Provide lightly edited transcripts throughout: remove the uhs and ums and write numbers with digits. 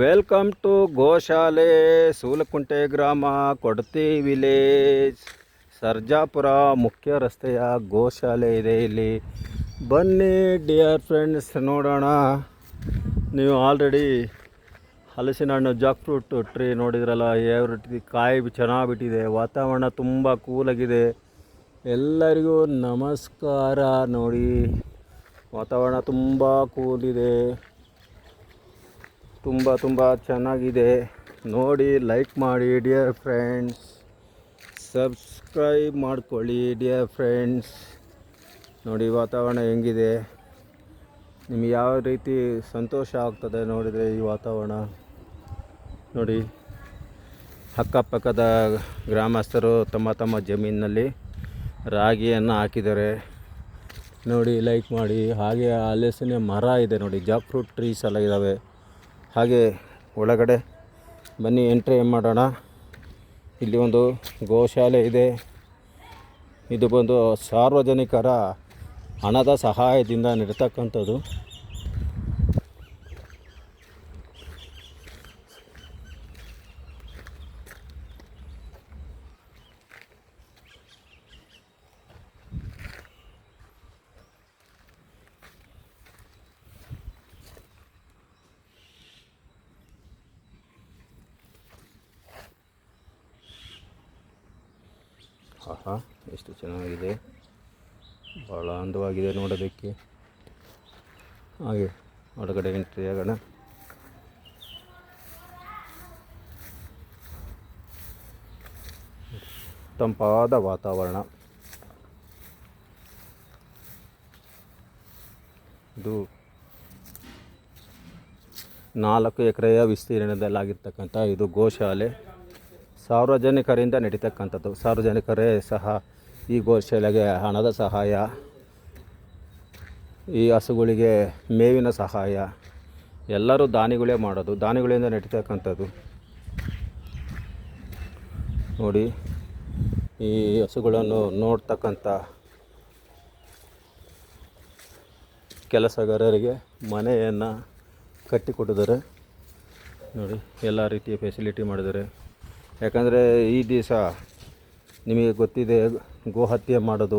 Welcome to ಗೋಶಾಲೆ, ಸೂಲಕುಂಟೆ ಗ್ರಾಮ, ಕೊಡತಿ village, Sarjapura ಮುಖ್ಯ ರಸ್ತೆಯ ಗೋಶಾಲೆ ಇದೆ. ಇಲ್ಲಿ ಬನ್ನಿ ಡಿಯರ್ ಫ್ರೆಂಡ್ಸ್, ನೋಡೋಣ. ನೀವು ಆಲ್ರೆಡಿ ಹಲಸಿನ ಹಣ್ಣು ಜಾಕ್ ಫ್ರೂಟ್ ಟ್ರೀ ನೋಡಿದ್ರಲ್ಲ, ಯಾವ ರೀತಿ ಕಾಯಿ ಚೆನ್ನಾಗಿ ಬಿಟ್ಟಿದೆ. ವಾತಾವರಣ ತುಂಬ ಕೂಲಾಗಿದೆ. ಎಲ್ಲರಿಗೂ ನಮಸ್ಕಾರ. ನೋಡಿ, ವಾತಾವರಣ ತುಂಬ ಕೂಲಿದೆ, ತುಂಬ ಚೆನ್ನಾಗಿದೆ. ನೋಡಿ, ಲೈಕ್ ಮಾಡಿ ಡಿಯರ್ ಫ್ರೆಂಡ್ಸ್, ಸಬ್ಸ್ಕ್ರೈಬ್ ಮಾಡ್ಕೊಳ್ಳಿ ಡಿಯರ್ ಫ್ರೆಂಡ್ಸ್. ನೋಡಿ ವಾತಾವರಣ ಹೆಂಗಿದೆ, ನಿಮಗೆ ಯಾವ ರೀತಿ ಸಂತೋಷ ಆಗ್ತದೆ ನೋಡಿದರೆ ಈ ವಾತಾವರಣ. ನೋಡಿ, ಅಕ್ಕಪಕ್ಕದ ಗ್ರಾಮಸ್ಥರು ತಮ್ಮ ಜಮೀನಿನಲ್ಲಿ ರಾಗಿಯನ್ನು ಹಾಕಿದ್ದಾರೆ. ನೋಡಿ, ಲೈಕ್ ಮಾಡಿ. ಹಾಗೆ ಹಲಸಿನ ಮರ ಇದೆ ನೋಡಿ, ಜಾಕ್ ಫ್ರೂಟ್ ಟ್ರೀಸ್ ಎಲ್ಲ ಇದ್ದಾವೆ. ಹಾಗೆ ಒಳಗಡೆ ಬನ್ನಿ, ಎಂಟ್ರಿ ಮಾಡೋಣ. ಇಲ್ಲಿ ಒಂದು ಗೋಶಾಲೆ ಇದೆ. ಇದು ಬಂದು ಸಾರ್ವಜನಿಕರ ಹಣದ ಸಹಾಯದಿಂದ ನಡೀತಕ್ಕಂಥದ್ದು. ಆಹಾ, ಎಷ್ಟು ಚೆನ್ನಾಗಿದೆ, ಭಾಳ ಅಂದವಾಗಿದೆ ನೋಡೋದಕ್ಕೆ. ಹಾಗೆ ಒಳಗಡೆ ಎಂಟ್ರಿ ಆಗೋಣ. ತಂಪಾದ ವಾತಾವರಣ. ಇದು 4 ಎಕರೆಯ ವಿಸ್ತೀರ್ಣದಲ್ಲಾಗಿರ್ತಕ್ಕಂಥ ಇದು ಗೋಶಾಲೆ. ಸಾರ್ವಜನಿಕರಿಂದ ನಡೀತಕ್ಕಂಥದ್ದು. ಸಾರ್ವಜನಿಕರೇ ಸಹ ಈ ಗೋಶಾಲೆಗೆ ಹಣದ ಸಹಾಯ, ಈ ಹಸುಗಳಿಗೆ ಮೇವಿನ ಸಹಾಯ ಎಲ್ಲರೂ ದಾನಿಗಳೇ ಮಾಡೋದು. ದಾನಿಗಳಿಂದ ನಡೀತಕ್ಕಂಥದ್ದು. ನೋಡಿ, ಈ ಹಸುಗಳನ್ನು ನೋಡ್ತಕ್ಕಂಥ ಕೆಲಸಗಾರರಿಗೆ ಮನೆಯನ್ನು ಕಟ್ಟಿಕೊಟ್ಟಿದ್ದಾರೆ. ನೋಡಿ, ಎಲ್ಲ ರೀತಿಯ ಫೆಸಿಲಿಟಿ ಮಾಡಿದ್ದಾರೆ. ಯಾಕಂದರೆ ಈ ದಿವಸ ನಿಮಗೆ ಗೊತ್ತಿದೆ, ಗೋಹತ್ಯೆ ಮಾಡೋದು,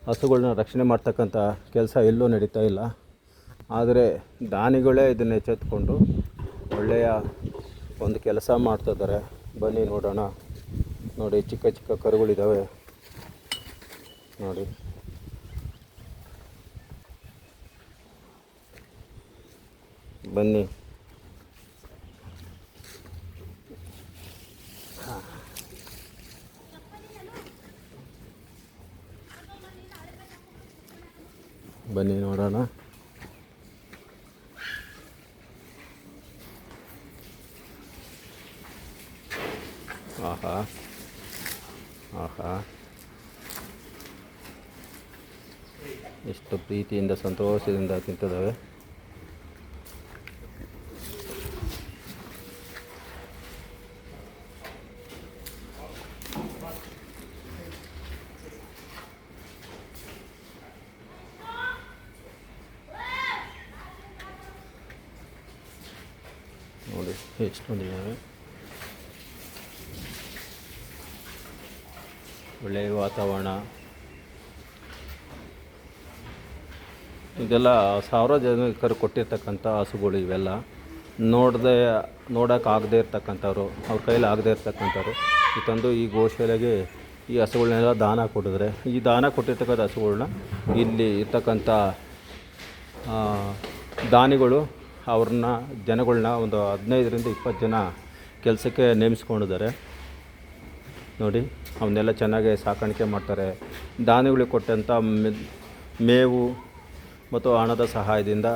ಹಸುಗಳನ್ನ ರಕ್ಷಣೆ ಮಾಡ್ತಕ್ಕಂಥ ಕೆಲಸ ಎಲ್ಲೂ ನಡೀತಾ ಇಲ್ಲ. ಆದರೆ ದಾನಿಗಳೇ ಇದನ್ನು ಎಚ್ಚೆತ್ಕೊಂಡು ಒಳ್ಳೆಯ ಒಂದು ಕೆಲಸ ಮಾಡ್ತಿದ್ದಾರೆ. ಬನ್ನಿ ನೋಡೋಣ. ನೋಡಿ, ಚಿಕ್ಕ ಚಿಕ್ಕ ಕರುಗಳಿದ್ದಾವೆ ನೋಡಿ. ಬನ್ನಿ. ಬನ್ನಿ ನೋಡೋಣ. ಆಹಾ ಆಹಾ, ಎಷ್ಟು ಪ್ರೀತಿಯಿಂದ ಸಂತೋಷದಿಂದ ತಿಂತಿದ್ದಾವೆ. ನೋಡಿ ಎಷ್ಟೊಂದಿದ್ದಾವೆ. ಒಳ್ಳೆಯ ವಾತಾವರಣ. ಇದೆಲ್ಲ ಸಾರ್ವಜನಿಕರು ಕೊಟ್ಟಿರ್ತಕ್ಕಂಥ ಹಸುಗಳು ಇವೆಲ್ಲ. ನೋಡೋಕ್ಕಾಗದೇ ಇರ್ತಕ್ಕಂಥವ್ರು, ಅವ್ರ ಕೈಲಿ ಆಗದೇ ಇರ್ತಕ್ಕಂಥವ್ರು ಈ ತಂದು ಈ ಗೋಶಾಲೆಗೆ ಈ ಹಸುಗಳನ್ನೆಲ್ಲ ದಾನ ಕೊಟ್ಟಿದ್ರೆ, ಈ ದಾನ ಕೊಟ್ಟಿರ್ತಕ್ಕಂಥ ಹಸುಗಳ್ನ ಇಲ್ಲಿ ಇರ್ತಕ್ಕಂಥ ದಾನಿಗಳು ಅವ್ರನ್ನ ಜನಗಳನ್ನ ಒಂದು 15ರಿಂದ 20 ಜನ ಕೆಲಸಕ್ಕೆ ನೇಮಿಸ್ಕೊಂಡಿದ್ದಾರೆ ನೋಡಿ. ಅವನ್ನೆಲ್ಲ ಚೆನ್ನಾಗಿ ಸಾಕಾಣಿಕೆ ಮಾಡ್ತಾರೆ. ದಾನಿಗಳಿಗೆ ಕೊಟ್ಟಂಥ ಮೇವು ಮತ್ತು ಹಣದ ಸಹಾಯದಿಂದ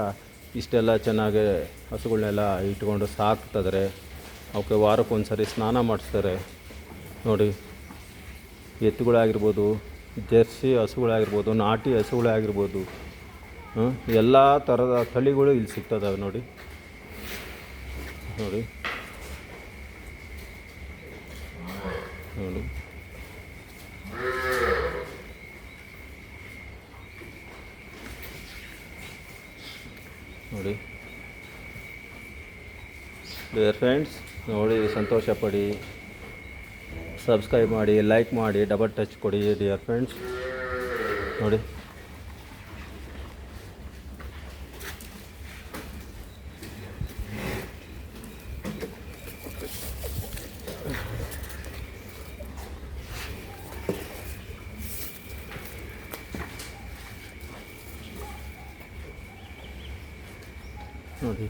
ಇಷ್ಟೆಲ್ಲ ಚೆನ್ನಾಗಿ ಹಸುಗಳನ್ನೆಲ್ಲ ಇಟ್ಕೊಂಡು ಸಾಕ್ತಿದ್ದಾರೆ. ಅವಕ್ಕೆ ವಾರಕ್ಕೊಂದ್ಸರಿ ಸ್ನಾನ ಮಾಡಿಸ್ತಾರೆ ನೋಡಿ. ಎತ್ತುಗಳಾಗಿರ್ಬೋದು, ಜರ್ಸಿ ಹಸುಗಳಾಗಿರ್ಬೋದು, ನಾಟಿ ಹಸುಗಳಾಗಿರ್ಬೋದು, ಎಲ್ಲ ಥರದ ತಳಿಗಳು ಇಲ್ಲಿ ಸಿಗ್ತದವೆ ನೋಡಿ. ನೋಡಿ ನೋಡಿ ನೋಡಿ ಡಿಯರ್ ಫ್ರೆಂಡ್ಸ್, ನೋಡಿ ಸಂತೋಷ ಪಡಿ, ಸಬ್ಸ್ಕ್ರೈಬ್ ಮಾಡಿ, ಲೈಕ್ ಮಾಡಿ, ಡಬಲ್ ಟಚ್ ಕೊಡಿ ಡಿಯರ್ ಫ್ರೆಂಡ್ಸ್. ನೋಡಿ ನೋಡಿ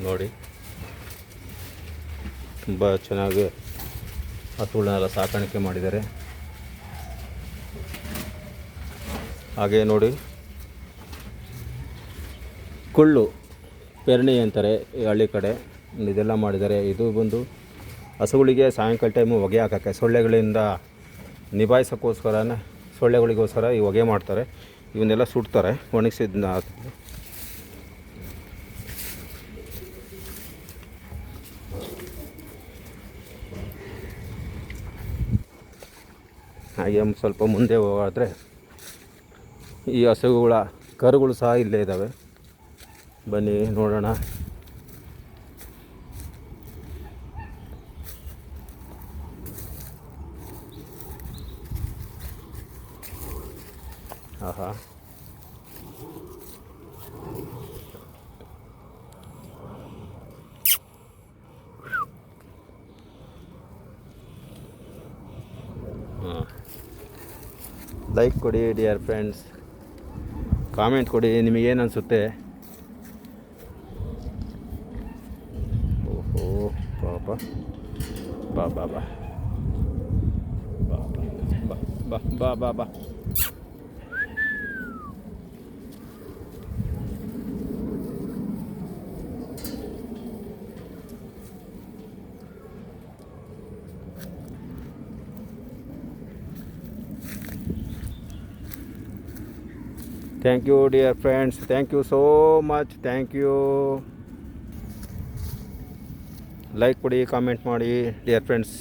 ನೋಡಿ ತುಂಬ ಚೆನ್ನಾಗಿ ಹಸುಗಳನ್ನೆಲ್ಲ ಸಾಕಾಣಿಕೆ ಮಾಡಿದ್ದಾರೆ. ಹಾಗೆ ನೋಡಿ, ಕುಳ್ಳು ಪೆರಣಿ ಅಂತಾರೆ ಈ ಹಳ್ಳಿ ಕಡೆ, ಇದೆಲ್ಲ ಮಾಡಿದ್ದಾರೆ. ಇದು ಬಂದು ಹಸುಗಳಿಗೆ ಸಾಯಂಕಾಲ ಟೈಮು ಹೊಗೆ ಹಾಕೋಕ್ಕೆ, ಸೊಳ್ಳೆಗಳಿಂದ ನಿಭಾಯಿಸೋಕ್ಕೋಸ್ಕರನೇ, ಸೊಳ್ಳೆಗಳಿಗೋಸ್ಕರ ಈ ಹೊಗೆ ಮಾಡ್ತಾರೆ. ಇವನ್ನೆಲ್ಲ ಸುಡ್ತಾರೆ ಒಣಗಿಸಿದ್ನ. ಹಾಗೆ ಸ್ವಲ್ಪ ಮುಂದೆ ಹೋದರೆ ಈ ಹಸುಗಳ ಕರುಗಳು ಸಹ ಇಲ್ಲೇ ಇದ್ದಾವೆ. ಬನ್ನಿ ನೋಡೋಣ. ಆಹಾ, ಲೈಕ್ ಕೊಡಿ ಡಿಯರ್ ಫ್ರೆಂಡ್ಸ್. ಕಾಮೆಂಟ್ ಕೊಡಿ, ನಿಮಗೇನು ಅನಿಸುತ್ತೆ. ಓಹೋ ಪಾಪ, ಬಾ ಬಾ ಬಾ ಬಾ ಬಾ ಬಾ ಬಾ ಬಾ. Thank you dear friends, thank you so much, thank you. Like ಕೊಡಿ, ಕಾಮೆಂಟ್ ಮಾಡಿ ಡಿಯರ್ ಫ್ರೆಂಡ್ಸ್.